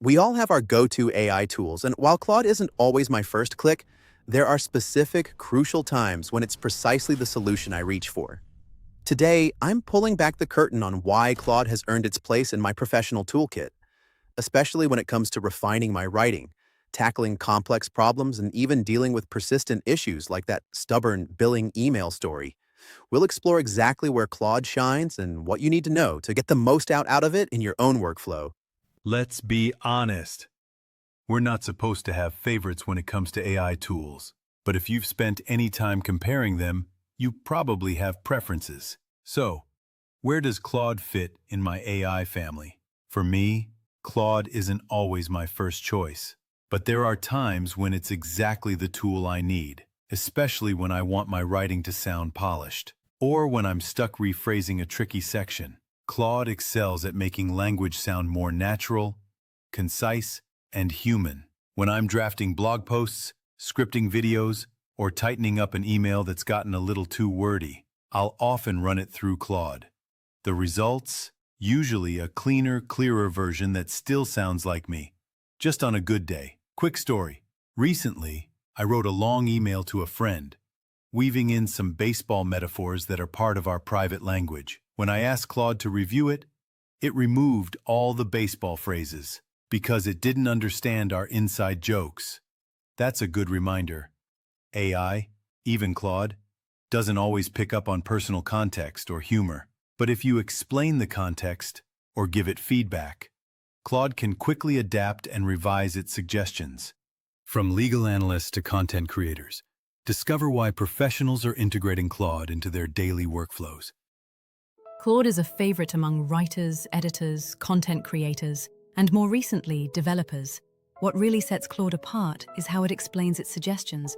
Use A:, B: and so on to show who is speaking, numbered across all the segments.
A: We all have our go-to AI tools, and while Claude isn't always my first click, there are specific, crucial times when it's precisely the solution I reach for. Today, I'm pulling back the curtain on why Claude has earned its place in my professional toolkit, especially when it comes to refining my writing, tackling complex problems, and even dealing with persistent issues like that stubborn billing email story. We'll explore exactly where Claude shines and what you need to know to get the most out of it in your own workflow.
B: Let's be honest. We're not supposed to have favorites when it comes to AI tools. But if you've spent any time comparing them, you probably have preferences. So, where does Claude fit in my AI family? For me, Claude isn't always my first choice. But there are times when it's exactly the tool I need, especially when I want my writing to sound polished, or when I'm stuck rephrasing a tricky section. Claude excels at making language sound more natural, concise, and human. When I'm drafting blog posts, scripting videos, or tightening up an email that's gotten a little too wordy, I'll often run it through Claude. The results? Usually a cleaner, clearer version that still sounds like me, just on a good day. Quick story. Recently, I wrote a long email to a friend, weaving in some baseball metaphors that are part of our private language. When I asked Claude to review it, it removed all the baseball phrases because it didn't understand our inside jokes. That's a good reminder. AI, even Claude, doesn't always pick up on personal context or humor. But if you explain the context or give it feedback, Claude can quickly adapt and revise its suggestions. From legal analysts to content creators, discover why professionals are integrating Claude into their daily workflows.
C: Claude is a favorite among writers, editors, content creators, and more recently, developers. What really sets Claude apart is how it explains its suggestions.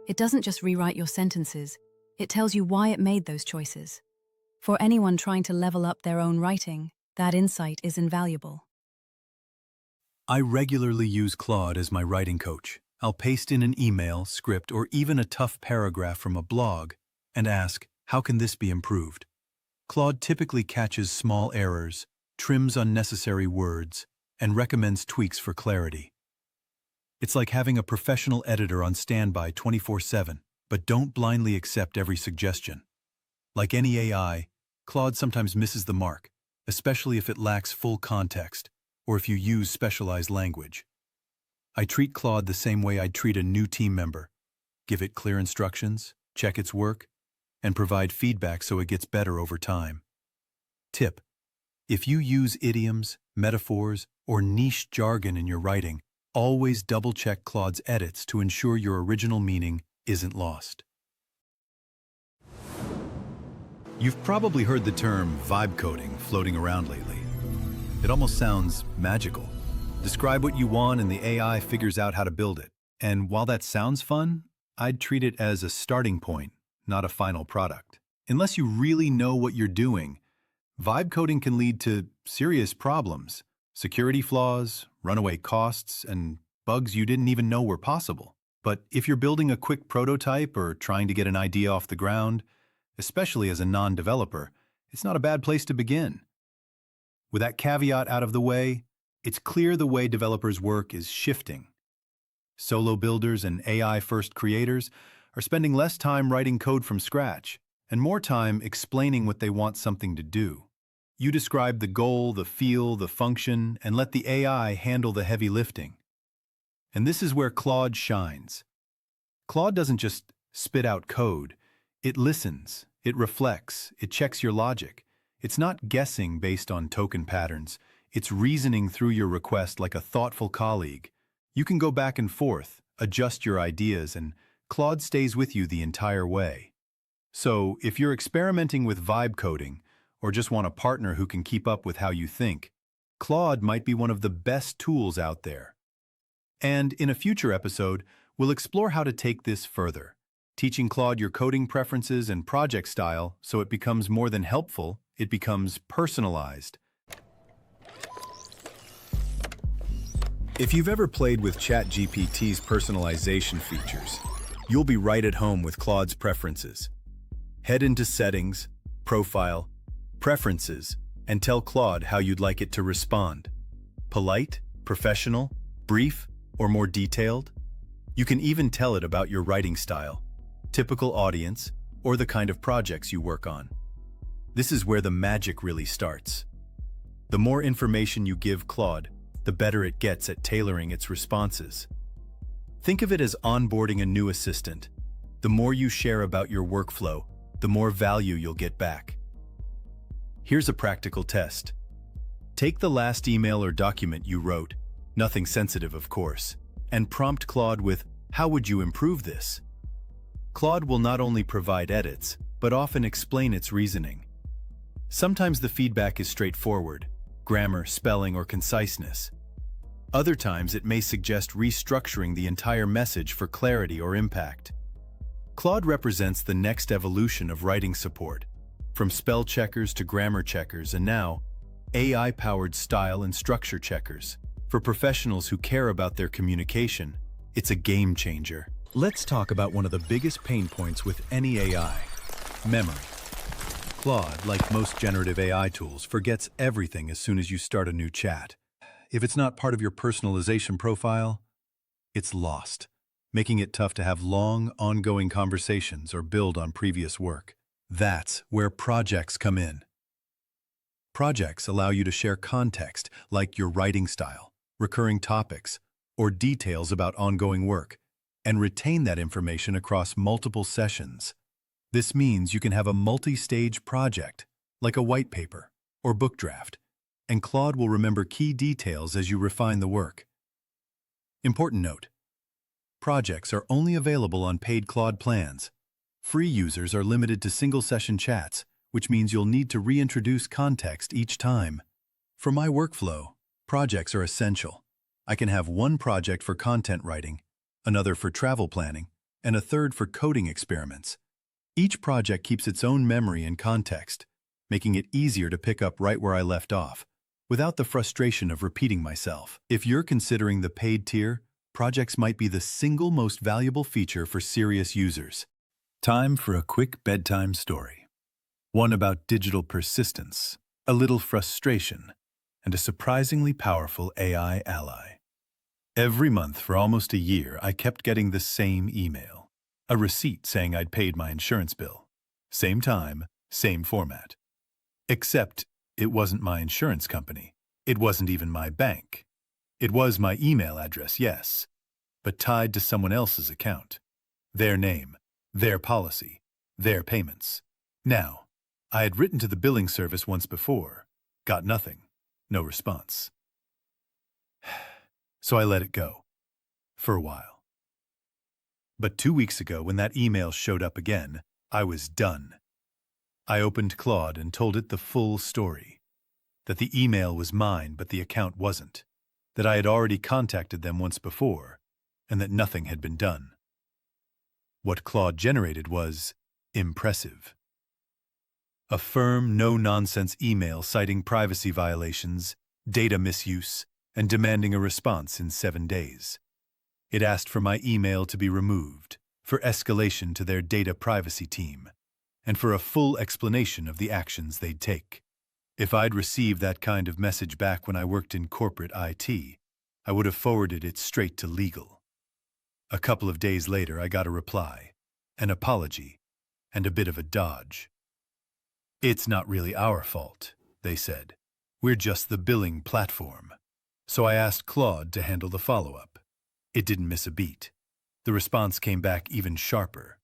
C: It doesn't just rewrite your sentences, it tells you why it made those choices. For anyone trying to level up their own writing, that insight is invaluable.
B: I regularly use Claude as my writing coach. I'll paste in an email, script, or even a tough paragraph from a blog and ask, how can this be improved? Claude typically catches small errors, trims unnecessary words, and recommends tweaks for clarity. It's like having a professional editor on standby 24/7, but don't blindly accept every suggestion. Like any AI, Claude sometimes misses the mark, especially if it lacks full context or if you use specialized language. I treat Claude the same way I'd treat a new team member. Give it clear instructions, check its work, and provide feedback so it gets better over time. Tip: if you use idioms, metaphors, or niche jargon in your writing, always double-check Claude's edits to ensure your original meaning isn't lost. You've probably heard the term vibe coding floating around lately. It almost sounds magical. Describe what you want and the AI figures out how to build it. And while that sounds fun, I'd treat it as a starting point, not a final product. Unless you really know what you're doing, vibe coding can lead to serious problems, security flaws, runaway costs, and bugs you didn't even know were possible. But if you're building a quick prototype or trying to get an idea off the ground, especially as a non-developer, it's not a bad place to begin. With that caveat out of the way, it's clear the way developers work is shifting. Solo builders and AI-first creators are spending less time writing code from scratch and more time explaining what they want something to do. You describe the goal, the feel, the function, and let the AI handle the heavy lifting. And this is where Claude shines. Claude doesn't just spit out code. It listens, it reflects, it checks your logic. It's not guessing based on token patterns. It's reasoning through your request like a thoughtful colleague. You can go back and forth, adjust your ideas, and Claude stays with you the entire way. So, if you're experimenting with vibe coding, or just want a partner who can keep up with how you think, Claude might be one of the best tools out there. And in a future episode, we'll explore how to take this further, teaching Claude your coding preferences and project style so it becomes more than helpful, it becomes personalized. If you've ever played with ChatGPT's personalization features, you'll be right at home with Claude's preferences. Head into Settings, Profile, Preferences, and tell Claude how you'd like it to respond. Polite? Professional, brief, or more detailed? You can even tell it about your writing style, typical audience, or the kind of projects you work on. This is where the magic really starts. The more information you give Claude, the better it gets at tailoring its responses. Think of it as onboarding a new assistant. The more you share about your workflow, the more value you'll get back. Here's a practical test. Take the last email or document you wrote, nothing sensitive of course, and prompt Claude with, "How would you improve this?" Claude will not only provide edits, but often explain its reasoning. Sometimes the feedback is straightforward, grammar, spelling, or conciseness. Other times it may suggest restructuring the entire message for clarity or impact. Claude represents the next evolution of writing support, from spell checkers to grammar checkers, and now, AI-powered style and structure checkers. For professionals who care about their communication, it's a game changer. Let's talk about one of the biggest pain points with any AI: memory. Claude, like most generative AI tools, forgets everything as soon as you start a new chat. If it's not part of your personalization profile, it's lost, making it tough to have long, ongoing conversations or build on previous work. That's where projects come in. Projects allow you to share context, like your writing style, recurring topics, or details about ongoing work, and retain that information across multiple sessions. This means you can have a multi-stage project, like a white paper or book draft, and Claude will remember key details as you refine the work. Important note: projects are only available on paid Claude plans. Free users are limited to single-session chats, which means you'll need to reintroduce context each time. For my workflow, projects are essential. I can have one project for content writing, another for travel planning, and a third for coding experiments. Each project keeps its own memory and context, making it easier to pick up right where I left off, without the frustration of repeating myself. If you're considering the paid tier, projects might be the single most valuable feature for serious users. Time for a quick bedtime story. One about digital persistence, a little frustration, and a surprisingly powerful AI ally. Every month for almost a year, I kept getting the same email. A receipt saying I'd paid my insurance bill. Same time, same format. Except it wasn't my insurance company. It wasn't even my bank. It was my email address, yes, but tied to someone else's account. Their name, their policy, their payments. Now, I had written to the billing service once before, got nothing, no response. So I let it go, for a while. But 2 weeks ago, when that email showed up again, I was done. I opened Claude and told it the full story. That the email was mine, but the account wasn't. That I had already contacted them once before, and that nothing had been done. What Claude generated was impressive. A firm, no-nonsense email citing privacy violations, data misuse, and demanding a response in 7 days. It asked for my email to be removed, for escalation to their data privacy team, and for a full explanation of the actions they'd take. If I'd received that kind of message back when I worked in corporate IT, I would have forwarded it straight to legal. A couple of days later, I got a reply, an apology, and a bit of a dodge. "It's not really our fault," they said. "We're just the billing platform." So I asked Claude to handle the follow-up. It didn't miss a beat. The response came back even sharper.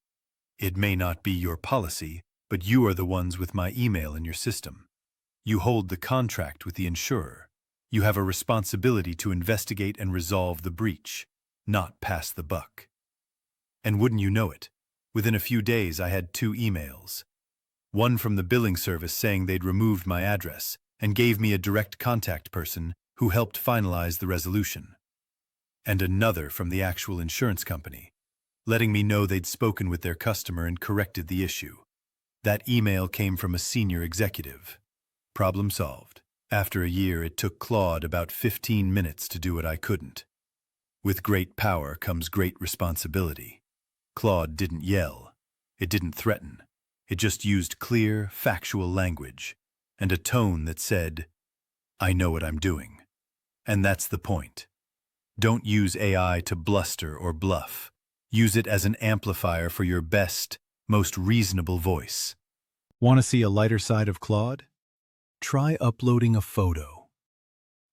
B: "It may not be your policy, but you are the ones with my email in your system. You hold the contract with the insurer. You have a responsibility to investigate and resolve the breach, not pass the buck." And wouldn't you know it, within a few days I had 2 emails. One from the billing service saying they'd removed my address and gave me a direct contact person who helped finalize the resolution. And another from the actual insurance company, letting me know they'd spoken with their customer and corrected the issue. That email came from a senior executive. Problem solved. After a year, it took Claude about 15 minutes to do what I couldn't. With great power comes great responsibility. Claude didn't yell. It didn't threaten. It just used clear, factual language and a tone that said, "I know what I'm doing." And that's the point. Don't use AI to bluster or bluff. Use it as an amplifier for your best, most reasonable voice. Want to see a lighter side of Claude? Try uploading a photo.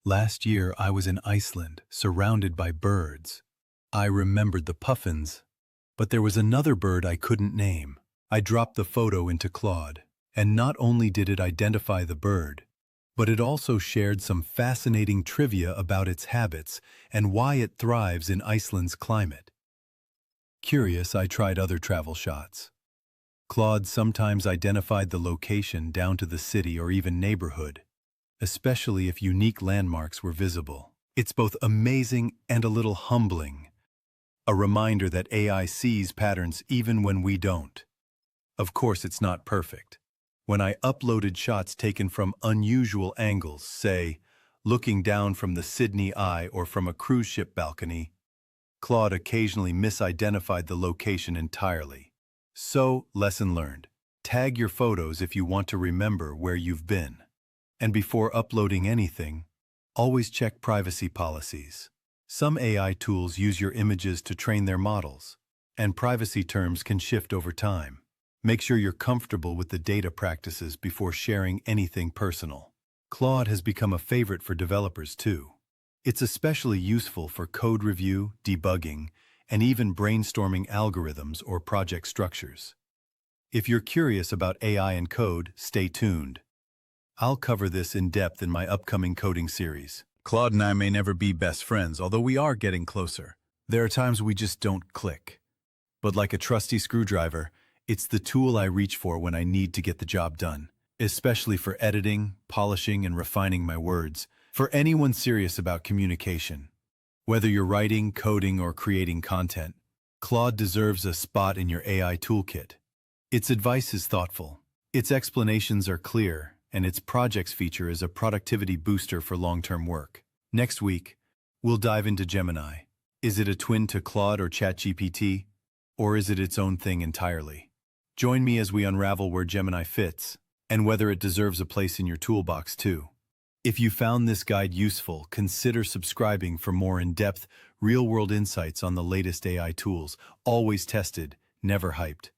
B: Last year, I was in Iceland, surrounded by birds. I remembered the puffins, but there was another bird I couldn't name. I dropped the photo into Claude, and not only did it identify the bird, but it also shared some fascinating trivia about its habits and why it thrives in Iceland's climate. Curious, I tried other travel shots. Claude sometimes identified the location down to the city or even neighborhood, especially if unique landmarks were visible. It's both amazing and a little humbling. A reminder that AI sees patterns even when we don't. Of course, it's not perfect. When I uploaded shots taken from unusual angles, say, looking down from the Sydney Eye or from a cruise ship balcony, Claude occasionally misidentified the location entirely. So, lesson learned. Tag your photos if you want to remember where you've been. And before uploading anything, always check privacy policies. Some AI tools use your images to train their models, and privacy terms can shift over time. Make sure you're comfortable with the data practices before sharing anything personal. Claude has become a favorite for developers too. It's especially useful for code review, debugging, and even brainstorming algorithms or project structures. If you're curious about AI and code, stay tuned. I'll cover this in depth in my upcoming coding series. Claude and I may never be best friends, although we are getting closer. There are times we just don't click. But like a trusty screwdriver, it's the tool I reach for when I need to get the job done, especially for editing, polishing, and refining my words. For anyone serious about communication, whether you're writing, coding, or creating content, Claude deserves a spot in your AI toolkit. Its advice is thoughtful, its explanations are clear, and its projects feature is a productivity booster for long-term work. Next week, we'll dive into Gemini. Is it a twin to Claude or ChatGPT, or is it its own thing entirely? Join me as we unravel where Gemini fits, and whether it deserves a place in your toolbox too. If you found this guide useful, consider subscribing for more in-depth, real-world insights on the latest AI tools, always tested, never hyped.